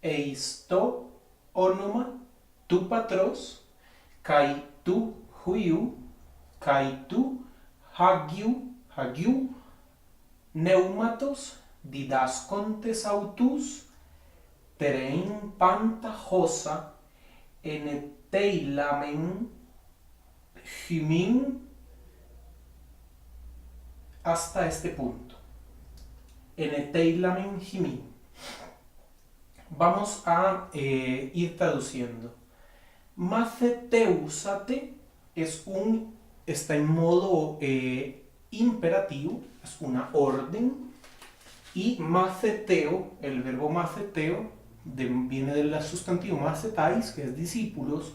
eisto onoma tu patros, kai tu huiu, kai tu hagiu, neumatos didascontes autus, terein pantajosa, eneteilamen hymin, hasta este punto. Eneteilamen hymin. Vamos a ir traduciendo. Maceteusate está en modo imperativo, es una orden, y maceteo, el verbo maceteo, viene del sustantivo macetais, que es discípulos.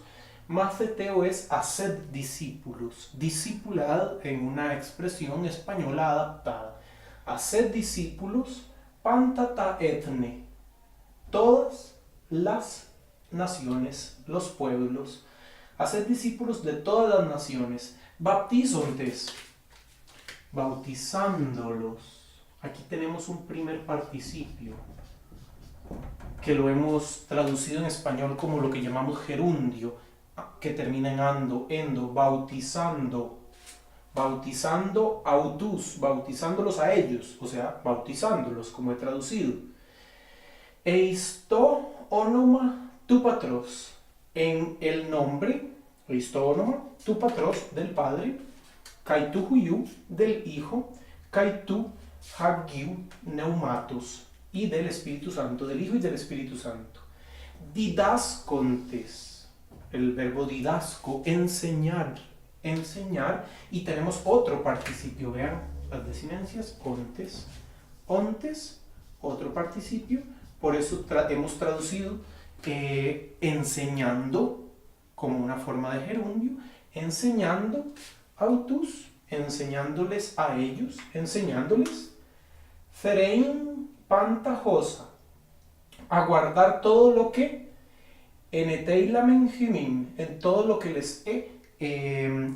Maceteo es haced discípulos, discipulad en una expresión española adaptada. Haced discípulos, pantata etne, todas las naciones, los pueblos. Haced discípulos de todas las naciones, baptizontes, bautizándolos. Aquí tenemos un primer participio que lo hemos traducido en español como lo que llamamos gerundio, que termina en ando, endo, bautizando, autus, bautizándolos a ellos, o sea, bautizándolos, como he traducido. Eisto onoma tu patros, en el nombre, eisto onoma tu patros, del Padre, kai tu huiu, del Hijo, kai tu hagiu neumatos, y del Espíritu Santo, del Hijo y del Espíritu Santo. Didascontes, el verbo didasco, enseñar, y tenemos otro participio, vean las desinencias, contes, ontes, otro participio, por eso hemos traducido enseñando como una forma de gerundio, enseñando, autus, enseñándoles a ellos, enseñándoles, cerein pantajosa, aguardar todo lo que eneteilamen hymin, en todo lo que les he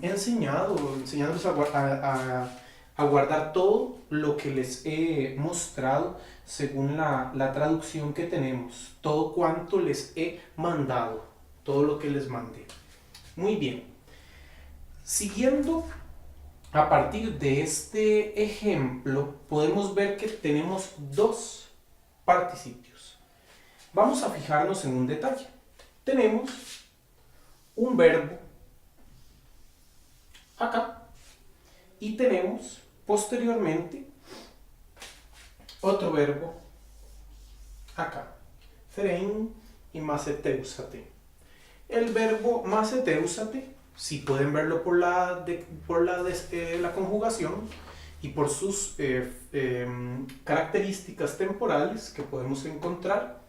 enseñándoles a guardar todo lo que les he mostrado según la traducción que tenemos, todo cuanto les he mandado, todo lo que les mandé. Muy bien, siguiendo a partir de este ejemplo podemos ver que tenemos dos participios. Vamos a fijarnos en un detalle. Tenemos un verbo acá y tenemos posteriormente otro verbo acá, cerein y maceteusate. El verbo maceteusate, si pueden verlo por la conjugación y por sus características temporales que podemos encontrar,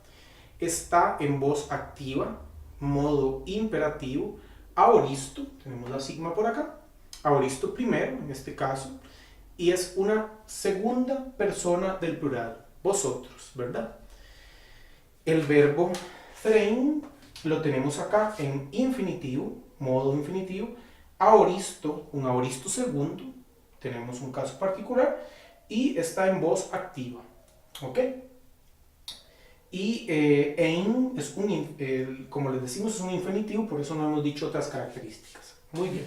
está en voz activa, modo imperativo, aoristo, tenemos la sigma por acá, aoristo primero en este caso, y es una segunda persona del plural, vosotros, ¿verdad? El verbo cerein lo tenemos acá en infinitivo, modo infinitivo, aoristo, un aoristo segundo, tenemos un caso particular, y está en voz activa, ¿ok? Y ein es como les decimos, es un infinitivo, por eso no hemos dicho otras características. Muy bien.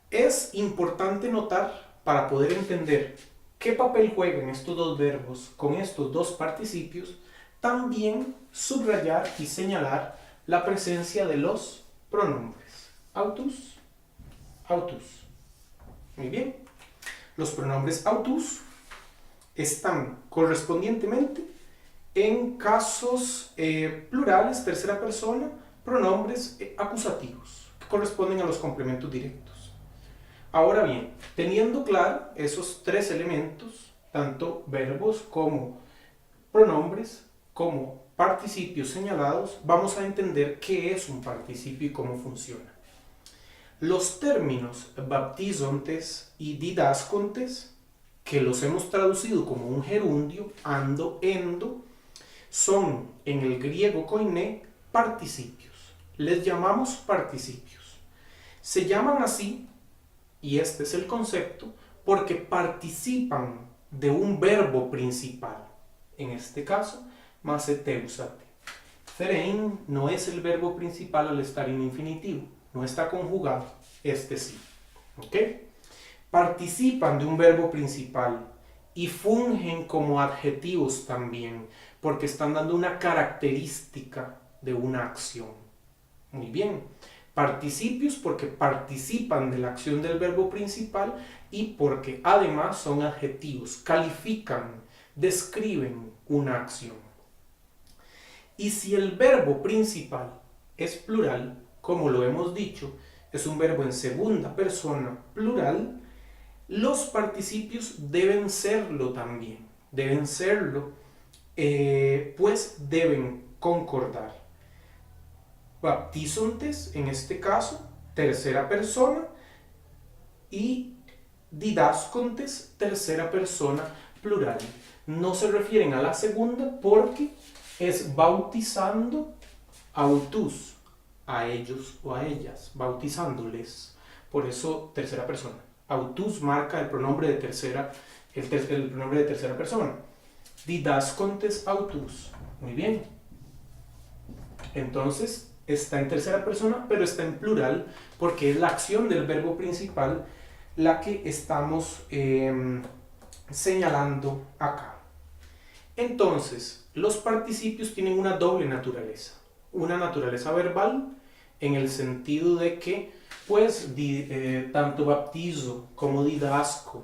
Es importante notar, para poder entender qué papel juegan estos dos verbos con estos dos participios, también subrayar y señalar la presencia de los pronombres. Autus, autus. Muy bien. Los pronombres autus están correspondientemente en casos plurales, tercera persona, pronombres acusativos, que corresponden a los complementos directos. Ahora bien, teniendo claro esos tres elementos, tanto verbos como pronombres, como participios señalados, vamos a entender qué es un participio y cómo funciona. Los términos baptizontes y didascontes, que los hemos traducido como un gerundio, ando, endo, son en el griego koiné participios. Les llamamos participios. Se llaman así, y este es el concepto, porque participan de un verbo principal. En este caso, más eteusate. Therein no es el verbo principal al estar en infinitivo, no está conjugado, este sí. ¿Ok? Participan de un verbo principal y fungen como adjetivos también, porque están dando una característica de una acción. Muy bien. Participios porque participan de la acción del verbo principal y porque además son adjetivos, califican, describen una acción. Y si el verbo principal es plural, como lo hemos dicho, es un verbo en segunda persona plural, los participios deben serlo también. Deben serlo, pues deben concordar. Baptizontes, en este caso, tercera persona, y didascontes, tercera persona plural. No se refieren a la segunda porque es bautizando autus, a ellos o a ellas, bautizándoles. Por eso tercera persona. Autus marca el pronombre de tercera, el pronombre de tercera persona. Didascontes autus. Muy bien. Entonces está en tercera persona, pero está en plural porque es la acción del verbo principal la que estamos señalando acá. Entonces, los participios tienen una doble naturaleza. Una naturaleza verbal, en el sentido de que, pues, tanto baptizo como didasco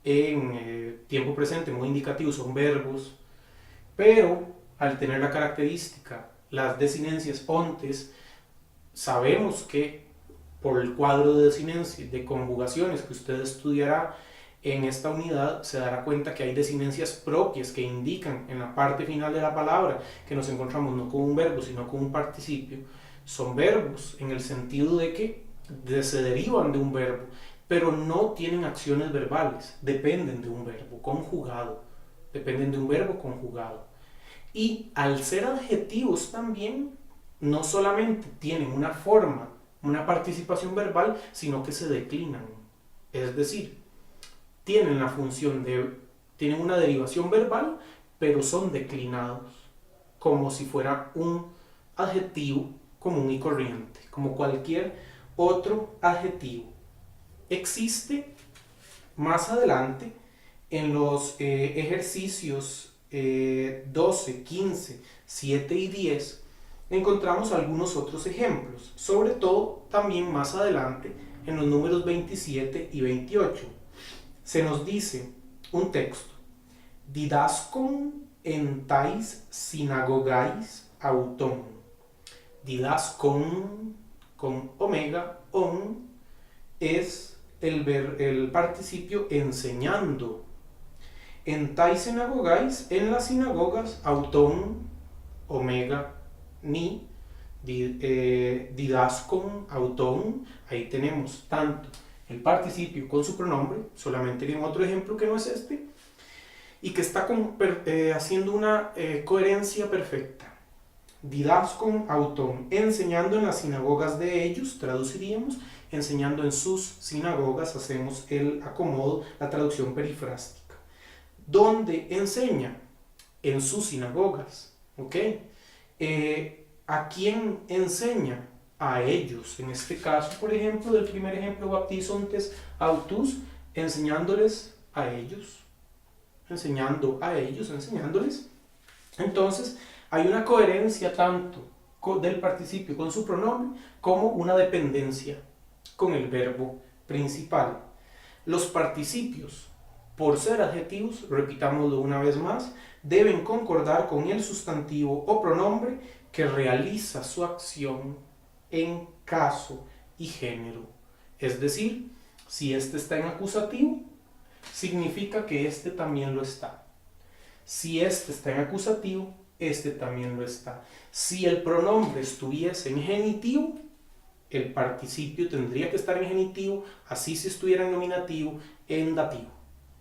en tiempo presente, modo indicativo, son verbos, pero al tener la característica, las desinencias ontes, sabemos que por el cuadro de desinencias, de conjugaciones que usted estudiará en esta unidad, se dará cuenta que hay desinencias propias que indican en la parte final de la palabra que nos encontramos no con un verbo, sino con un participio. Son verbos en el sentido de que se derivan de un verbo, pero no tienen acciones verbales, dependen de un verbo conjugado, dependen de un verbo conjugado. Y al ser adjetivos también, no solamente tienen una forma, una participación verbal, sino que se declinan. Es decir, tienen la función tienen una derivación verbal, pero son declinados, como si fuera un adjetivo común y corriente, como cualquier otro adjetivo. Existe más adelante en los ejercicios 12, 15, 7 y 10, encontramos algunos otros ejemplos, sobre todo también más adelante en los números 27 y 28. Se nos dice un texto: didascon en tais synagogais auton. Didascon con omega, on, es el participio enseñando. En tais synagogais, en las sinagogas, auton, omega, ni, didascon, auton, ahí tenemos tanto el participio con su pronombre, solamente en otro ejemplo que no es este, y que está haciendo una coherencia perfecta. Didascon auton, enseñando en las sinagogas de ellos, traduciríamos, enseñando en sus sinagogas, hacemos el acomodo, la traducción perifrástica. ¿Dónde enseña? En sus sinagogas. ¿Ok? ¿A quién enseña? A ellos. En este caso, por ejemplo, del primer ejemplo, baptizontes autus, enseñándoles a ellos. Enseñando a ellos, enseñándoles. Entonces, hay una coherencia tanto del participio con su pronombre como una dependencia con el verbo principal. Los participios, por ser adjetivos, repitámoslo una vez más, deben concordar con el sustantivo o pronombre que realiza su acción en caso y género. Es decir, si este está en acusativo, significa que este también lo está. Si este está en acusativo, este también lo está. Si el pronombre estuviese en genitivo, el participio tendría que estar en genitivo, así si estuviera en nominativo, en dativo.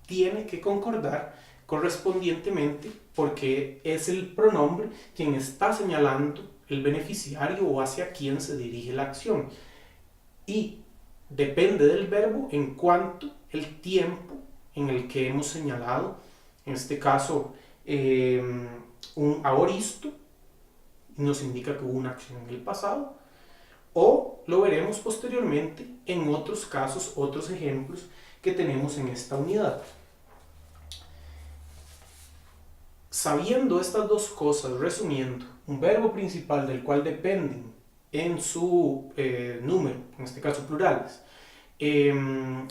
Tiene que concordar correspondientemente porque es el pronombre quien está señalando el beneficiario o hacia quien se dirige la acción. Y depende del verbo en cuanto el tiempo en el que hemos señalado, en este caso un aoristo, nos indica que hubo una acción en el pasado, o lo veremos posteriormente en otros casos, otros ejemplos que tenemos en esta unidad. Sabiendo estas dos cosas, resumiendo, un verbo principal del cual dependen en su número, en este caso plurales,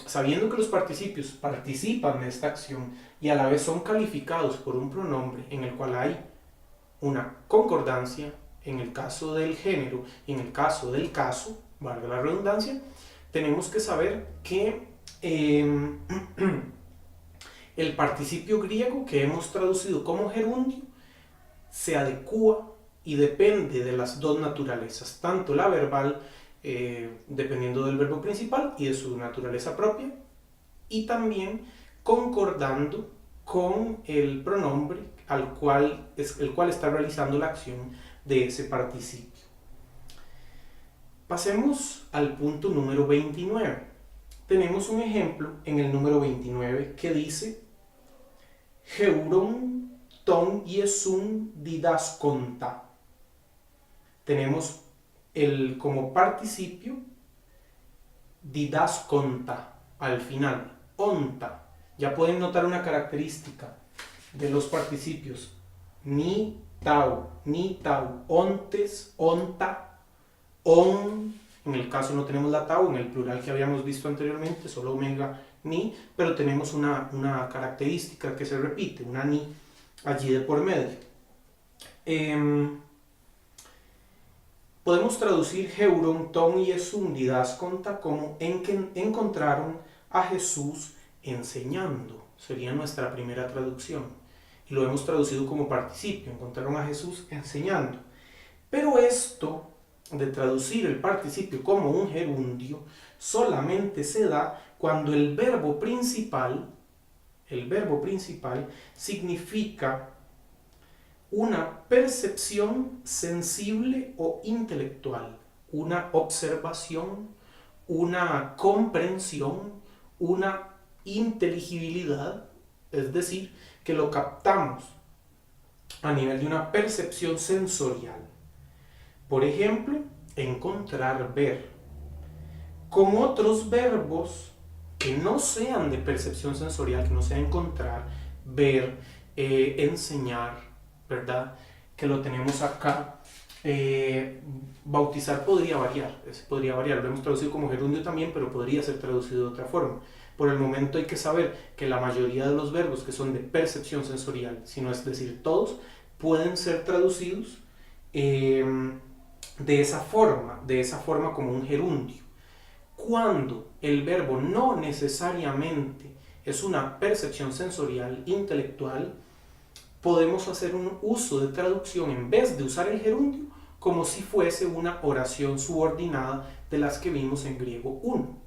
sabiendo que los participios participan de esta acción y a la vez son calificados por un pronombre en el cual hay una concordancia, en el caso del género y en el caso del caso, valga la redundancia, tenemos que saber que el participio griego que hemos traducido como gerundio se adecua y depende de las dos naturalezas, tanto la verbal, dependiendo del verbo principal y de su naturaleza propia, y también concordando con el pronombre el cual está realizando la acción de ese participio. Pasemos al punto número 29. Tenemos un ejemplo en el número 29 que dice Heuron ton Iesun didasconta. Tenemos como participio didasconta al final, onta. Ya pueden notar una característica de los participios ni tau, ontes, onta, on. En el caso no tenemos la tau, en el plural que habíamos visto anteriormente, solo omega, ni, pero tenemos una característica que se repite, una ni allí de por medio. Podemos traducir Heuron ton Iesun didasconta como en que encontraron a Jesús enseñando. Sería nuestra primera traducción. Y lo hemos traducido como participio, encontraron a Jesús enseñando. Pero esto de traducir el participio como un gerundio solamente se da cuando el verbo principal significa una percepción sensible o intelectual, una observación, una comprensión, una inteligibilidad, es decir, que lo captamos a nivel de una percepción sensorial. Por ejemplo, encontrar, ver. Con otros verbos que no sean de percepción sensorial, que no sea encontrar, ver, enseñar, ¿verdad? Que lo tenemos acá. Bautizar podría variar, lo hemos traducido como gerundio también, pero podría ser traducido de otra forma. Por el momento hay que saber que la mayoría de los verbos que son de percepción sensorial, si no es decir todos, pueden ser traducidos de esa forma como un gerundio. Cuando el verbo no necesariamente es una percepción sensorial, intelectual, podemos hacer un uso de traducción en vez de usar el gerundio como si fuese una oración subordinada de las que vimos en griego 1.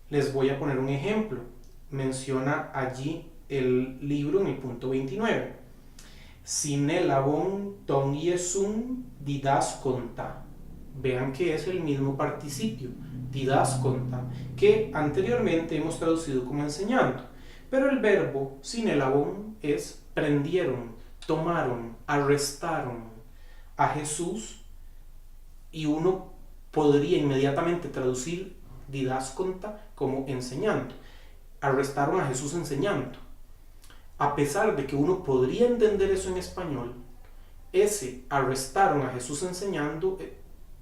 Les voy a poner un ejemplo. Menciona allí el libro en el punto 29. Sinelabon ton Iesun didasconta. Vean que es el mismo participio, didasconta, que anteriormente hemos traducido como enseñando. Pero el verbo sinelabon es prendieron, tomaron, arrestaron a Jesús, y uno podría inmediatamente traducir didasconta como enseñando. Arrestaron a Jesús enseñando. A pesar de que uno podría entender eso en español, ese arrestaron a Jesús enseñando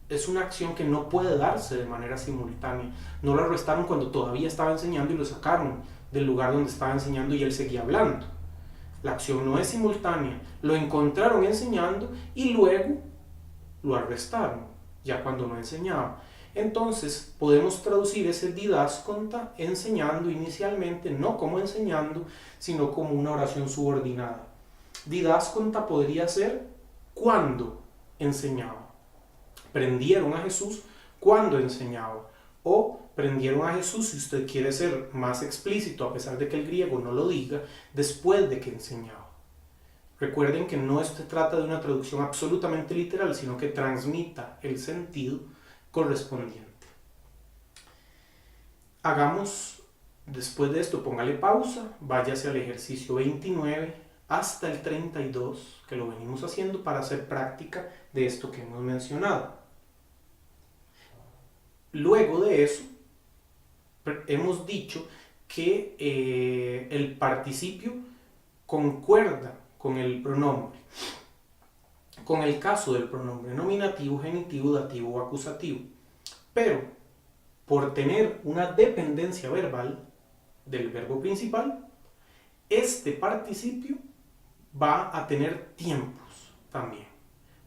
es una acción que no puede darse de manera simultánea. No lo arrestaron cuando todavía estaba enseñando y lo sacaron del lugar donde estaba enseñando y él seguía hablando. La acción no es simultánea. Lo encontraron enseñando y luego lo arrestaron, ya cuando no enseñaba. Entonces podemos traducir ese didasconta enseñando inicialmente, no como enseñando, sino como una oración subordinada. Didasconta podría ser cuando enseñaba. Prendieron a Jesús cuando enseñaba. O prendieron a Jesús, si usted quiere ser más explícito, a pesar de que el griego no lo diga, después de que enseñaba. Recuerden que no se trata de una traducción absolutamente literal, sino que transmita el sentido correspondiente. Hagamos, después de esto, póngale pausa, váyase al ejercicio 29, hasta el 32, que lo venimos haciendo para hacer práctica de esto que hemos mencionado. Luego de eso, hemos dicho que el participio concuerda con el pronombre. Con el caso del pronombre nominativo, genitivo, dativo o acusativo. Pero, por tener una dependencia verbal del verbo principal, este participio va a tener tiempos también.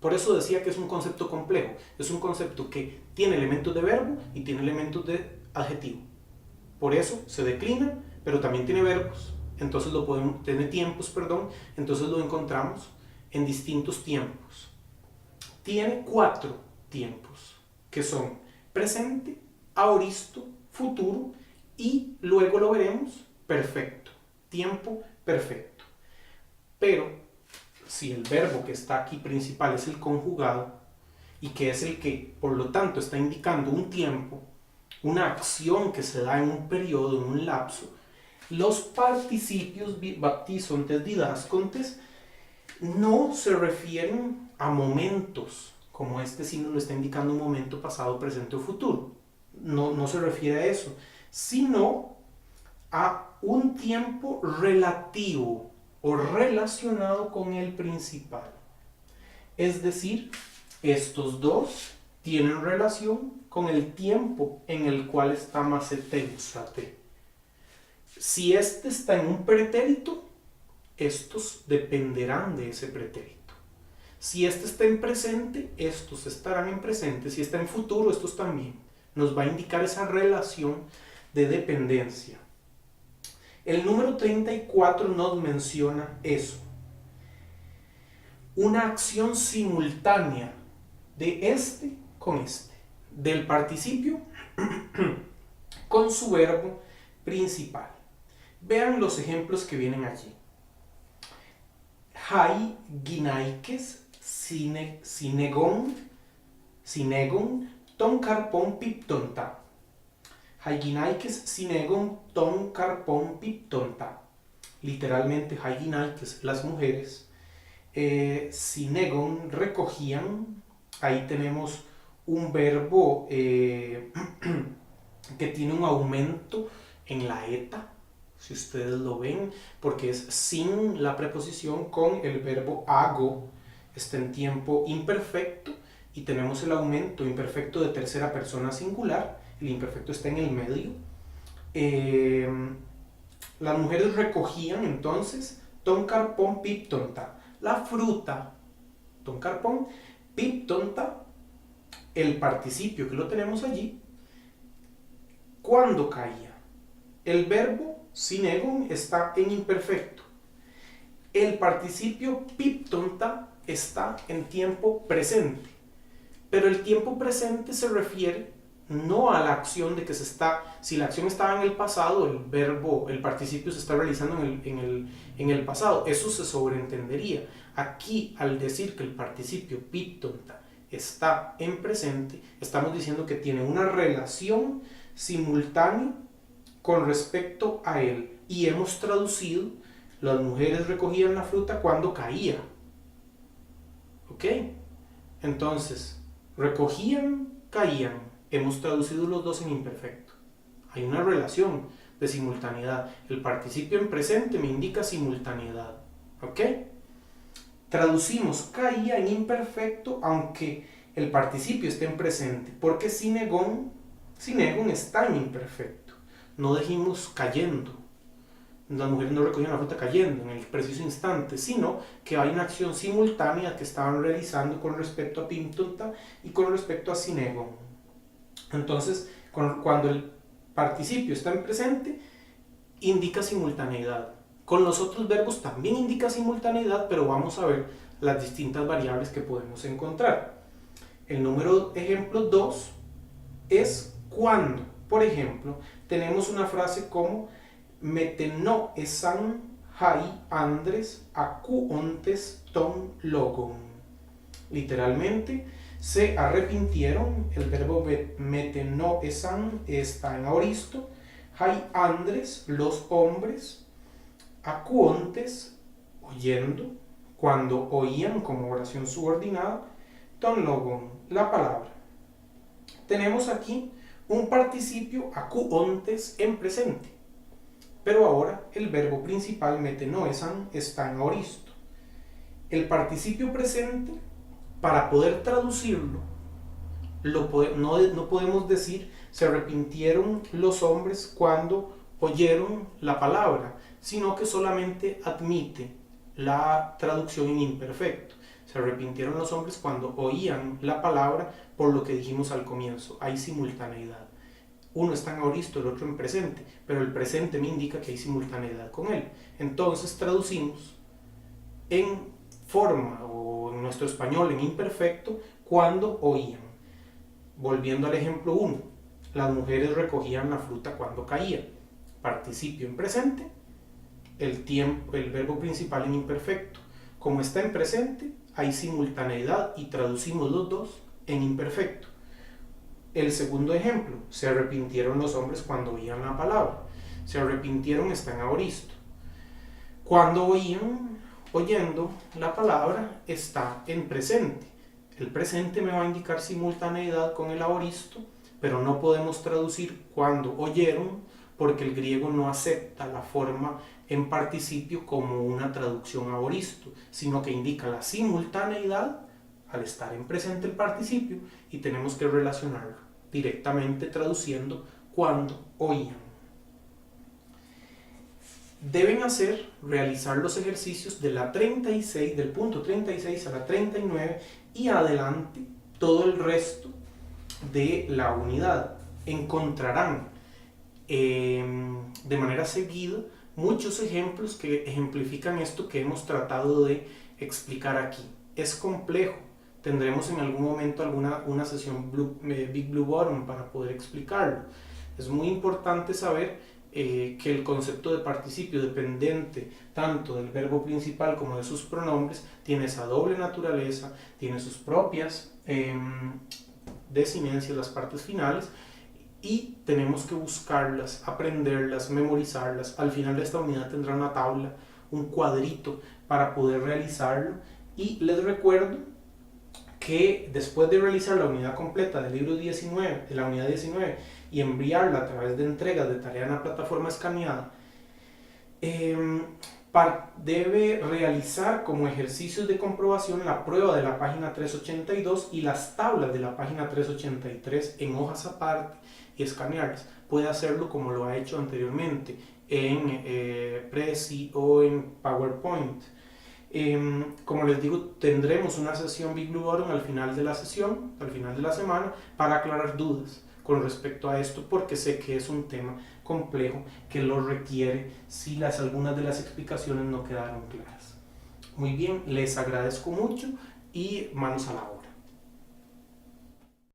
Por eso decía que es un concepto complejo. Es un concepto que tiene elementos de verbo y tiene elementos de adjetivo. Por eso se declina, pero también tiene verbos. Entonces tiene tiempos, entonces lo encontramos en distintos tiempos. Tiene 4 tiempos, que son presente, aoristo, futuro y luego lo veremos, perfecto, tiempo perfecto. Pero si el verbo que está aquí principal es el conjugado y que es el que por lo tanto está indicando un tiempo, una acción que se da en un periodo, en un lapso, los participios baptisontes didascontes no se refieren a momentos, como este signo lo está indicando un momento pasado, presente o futuro. No se refiere a eso, sino a un tiempo relativo o relacionado con el principal. Es decir, estos dos tienen relación con el tiempo en el cual está masetensate. Si este está en un pretérito, estos dependerán de ese pretérito. Si este está en presente, estos estarán en presente. Si está en futuro, estos también. Nos va a indicar esa relación de dependencia. El número 34 nos menciona eso. Una acción simultánea de este con este. Del participio con su verbo principal. Vean los ejemplos que vienen allí. Hai ginaikes sinegon ton carpon piptonta. Hai ginaikes sinegon ton carpon piptonta. Literalmente, hai ginaikes, las mujeres, sinegon, recogían. Ahí tenemos un verbo que tiene un aumento en la eta, si ustedes lo ven, porque es sin la preposición con el verbo hago, está en tiempo imperfecto y tenemos el aumento imperfecto de tercera persona singular, el imperfecto está en el medio. Las mujeres recogían entonces ton carpon piptonta, la fruta, ton carpon piptonta, el participio que lo tenemos allí, ¿cuándo caía? El verbo sinegon está en imperfecto. El participio piptonta está en tiempo presente. Pero el tiempo presente se refiere no a la acción de que si la acción estaba en el pasado, el participio se está realizando en el pasado. Eso se sobreentendería. Aquí, al decir que el participio piptonta está en presente, estamos diciendo que tiene una relación simultánea con respecto a él. Y hemos traducido, las mujeres recogían la fruta cuando caía. ¿Ok? Entonces, recogían, caían. Hemos traducido los dos en imperfecto. Hay una relación de simultaneidad. El participio en presente me indica simultaneidad. ¿Ok? Traducimos caía en imperfecto aunque el participio esté en presente. Porque sinegon está en imperfecto. No dijimos cayendo. Las mujeres no recogían la fruta cayendo en el preciso instante, sino que hay una acción simultánea que estaban realizando con respecto a piptonta y con respecto a sinegon. Entonces, cuando el participio está en presente, indica simultaneidad. Con los otros verbos también indica simultaneidad, pero vamos a ver las distintas variables que podemos encontrar. El número ejemplo 2 es cuando, por ejemplo, tenemos una frase como meteno esan hai andres acuontes ton logon. Literalmente, se arrepintieron. El verbo meteno esan está en aoristo. Hai andres, los hombres, acuontes, oyendo, cuando oían como oración subordinada, ton logon, la palabra. Tenemos aquí un participio acuontes en presente, pero ahora el verbo principal metenoesan está en aoristo. El participio presente, para poder traducirlo, no podemos decir se arrepintieron los hombres cuando oyeron la palabra, sino que solamente admite la traducción en imperfecto. Se arrepintieron los hombres cuando oían la palabra, por lo que dijimos al comienzo, hay simultaneidad. Uno está en aoristo, el otro en presente, pero el presente me indica que hay simultaneidad con él. Entonces traducimos en forma o en nuestro español en imperfecto cuando oían. Volviendo al ejemplo 1, las mujeres recogían la fruta cuando caía. Participio en presente, el verbo principal en imperfecto. Como está en presente, hay simultaneidad y traducimos los dos en imperfecto. El segundo ejemplo, se arrepintieron los hombres cuando oían la palabra. Se arrepintieron está en aoristo. Cuando oyendo la palabra está en presente. El presente me va a indicar simultaneidad con el aoristo, pero no podemos traducir cuando oyeron porque el griego no acepta la forma en participio como una traducción aoristo, sino que indica la simultaneidad al estar en presente el participio y tenemos que relacionarlo directamente traduciendo cuando oían. Deben realizar los ejercicios de la 36, del punto 36 a la 39 y adelante todo el resto de la unidad. Encontrarán de manera seguida muchos ejemplos que ejemplifican esto que hemos tratado de explicar aquí. Es complejo, tendremos en algún momento una sesión Big Blue Bottom para poder explicarlo. Es muy importante saber que el concepto de participio dependiente tanto del verbo principal como de sus pronombres tiene esa doble naturaleza, tiene sus propias desinencias, las partes finales, y tenemos que buscarlas, aprenderlas, memorizarlas. Al final de esta unidad tendrá una tabla, un cuadrito para poder realizarlo, y les recuerdo que después de realizar la unidad completa del libro 19, de la unidad 19, y enviarla a través de entregas de tarea en la plataforma escaneada, debe realizar como ejercicios de comprobación la prueba de la página 382 y las tablas de la página 383 en hojas aparte y escanearlas. Puede hacerlo como lo ha hecho anteriormente en Prezi o en PowerPoint. Como les digo, tendremos una sesión Big Blue Bottom al final de la sesión, al final de la semana, para aclarar dudas con respecto a esto, porque sé que es un tema complejo que lo requiere si algunas de las explicaciones no quedaron claras. Muy bien, les agradezco mucho y manos a la obra.